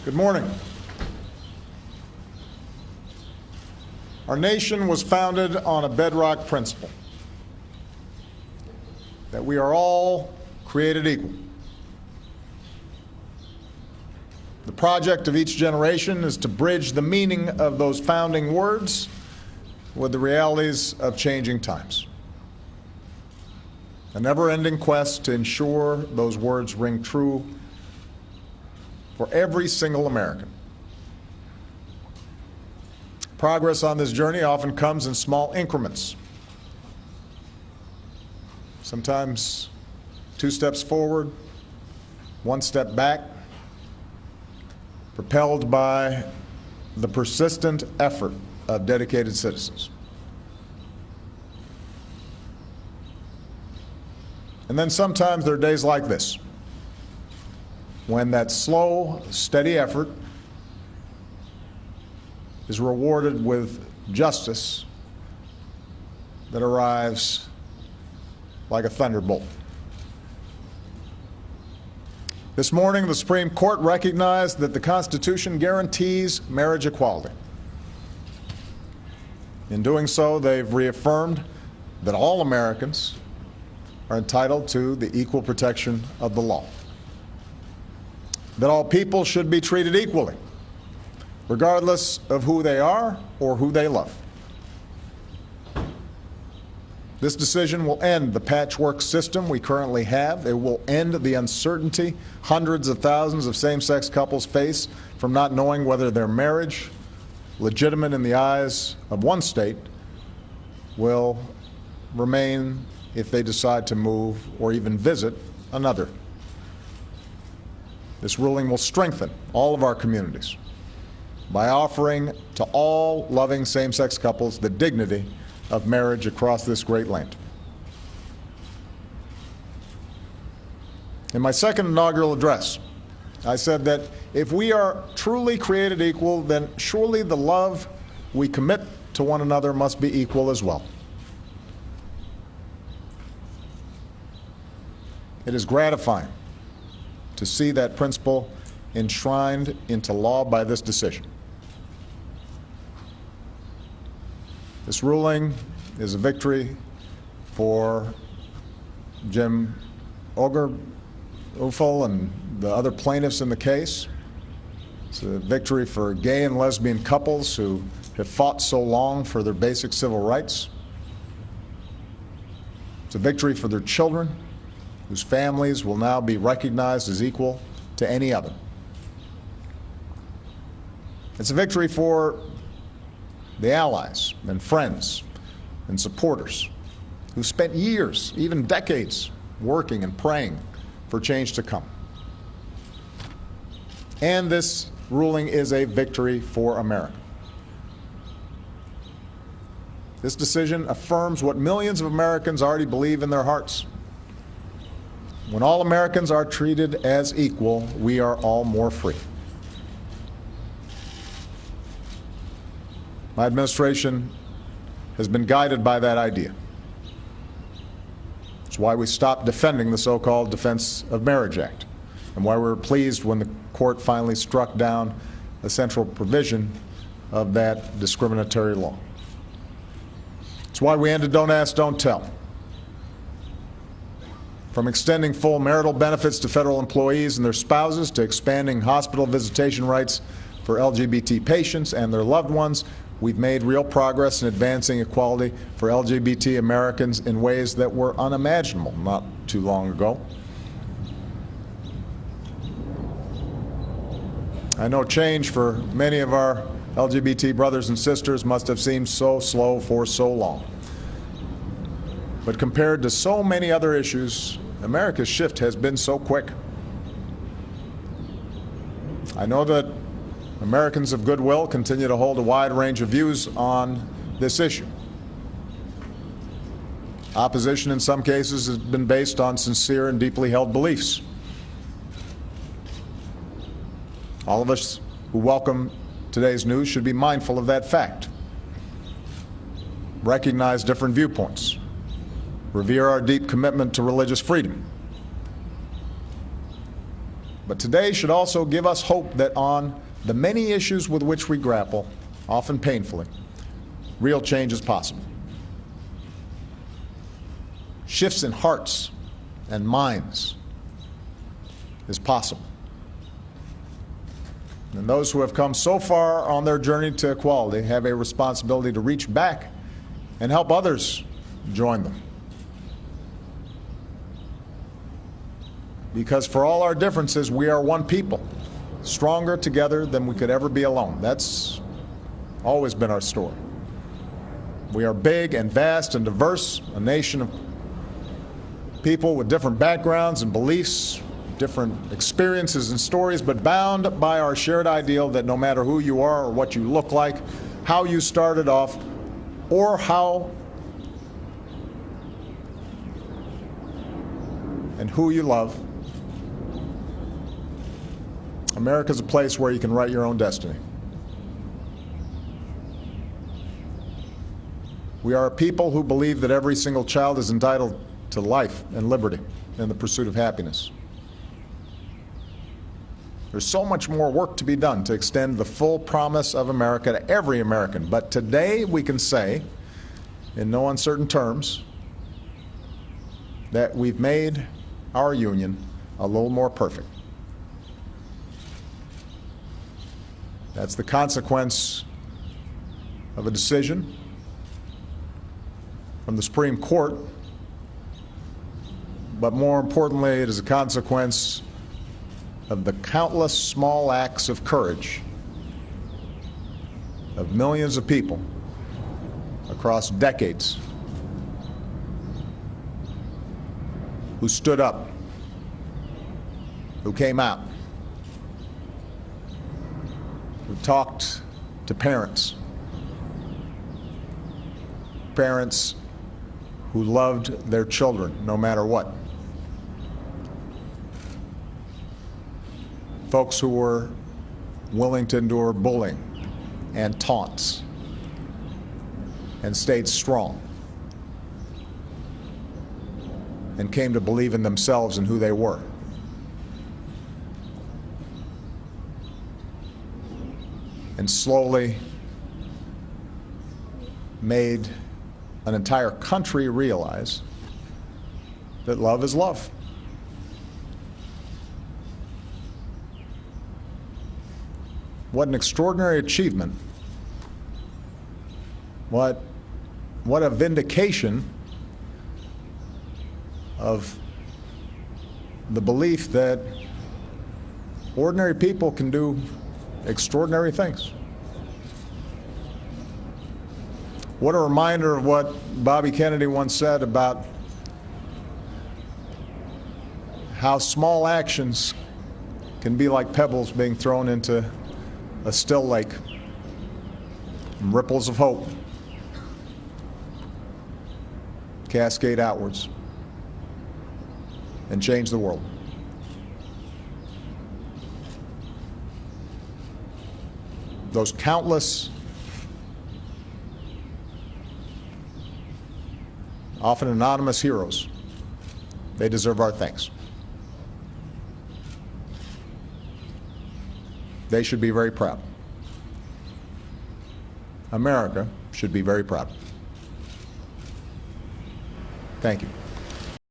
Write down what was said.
Good morning. Our nation was founded on a bedrock principle that we are all created equal. The project of each generation is to bridge the meaning of those founding words with the realities of changing times. A never-ending quest to ensure those words ring true for every single American. Progress on this journey often comes in small increments. Sometimes 2 steps forward, 1 step back, propelled by the persistent effort of dedicated citizens. And then sometimes there are days like this, when that slow, steady effort is rewarded with justice that arrives like a thunderbolt. This morning, the Supreme Court recognized that the Constitution guarantees marriage equality. In doing so, they've reaffirmed that all Americans are entitled to the equal protection of the law, that all people should be treated equally, regardless of who they are or who they love. This decision will end the patchwork system we currently have. It will end the uncertainty hundreds of thousands of same-sex couples face from not knowing whether their marriage, legitimate in the eyes of one state, will remain if they decide to move or even visit another. This ruling will strengthen all of our communities by offering to all loving same-sex couples the dignity of marriage across this great land. In my second inaugural address, I said that if we are truly created equal, then surely the love we commit to one another must be equal as well. It is gratifying to see that principle enshrined into law by this decision. This ruling is a victory for Jim Ogerufel and the other plaintiffs in the case. It's a victory for gay and lesbian couples who have fought so long for their basic civil rights. It's a victory for their children, whose families will now be recognized as equal to any other. It's a victory for the allies and friends and supporters who spent years, even decades, working and praying for change to come. And this ruling is a victory for America. This decision affirms what millions of Americans already believe in their hearts. When all Americans are treated as equal, we are all more free. My administration has been guided by that idea. It's why we stopped defending the so-called Defense of Marriage Act, and why we were pleased when the court finally struck down a central provision of that discriminatory law. It's why we ended Don't Ask, Don't Tell. From extending full marital benefits to federal employees and their spouses, to expanding hospital visitation rights for LGBT patients and their loved ones, we've made real progress in advancing equality for LGBT Americans in ways that were unimaginable not too long ago. I know change for many of our LGBT brothers and sisters must have seemed so slow for so long. But compared to so many other issues, America's shift has been so quick. I know that Americans of goodwill continue to hold a wide range of views on this issue. Opposition in some cases has been based on sincere and deeply held beliefs. All of us who welcome today's news should be mindful of that fact. Recognize different viewpoints. Revere our deep commitment to religious freedom. But today should also give us hope that on the many issues with which we grapple, often painfully, real change is possible. Shifts in hearts and minds is possible. And those who have come so far on their journey to equality have a responsibility to reach back and help others join them. Because for all our differences, we are one people, stronger together than we could ever be alone. That's always been our story. We are big and vast and diverse, a nation of people with different backgrounds and beliefs, different experiences and stories, but bound by our shared ideal that no matter who you are or what you look like, how you started off, or how and who you love, America's a place where you can write your own destiny. We are a people who believe that every single child is entitled to life and liberty and the pursuit of happiness. There's so much more work to be done to extend the full promise of America to every American. But today we can say, in no uncertain terms, that we've made our union a little more perfect. That's the consequence of a decision from the Supreme Court, but more importantly, it is a consequence of the countless small acts of courage of millions of people across decades who stood up, who came out, who talked to parents who loved their children no matter what, folks who were willing to endure bullying and taunts and stayed strong and came to believe in themselves and who they were. And slowly made an entire country realize that love is love. What an extraordinary achievement. What a vindication of the belief that ordinary people can do extraordinary things. What a reminder of what Bobby Kennedy once said about how small actions can be like pebbles being thrown into a still lake, and ripples of hope cascade outwards and change the world. Those countless, often anonymous heroes, they deserve our thanks. They should be very proud. America should be very proud. Thank you.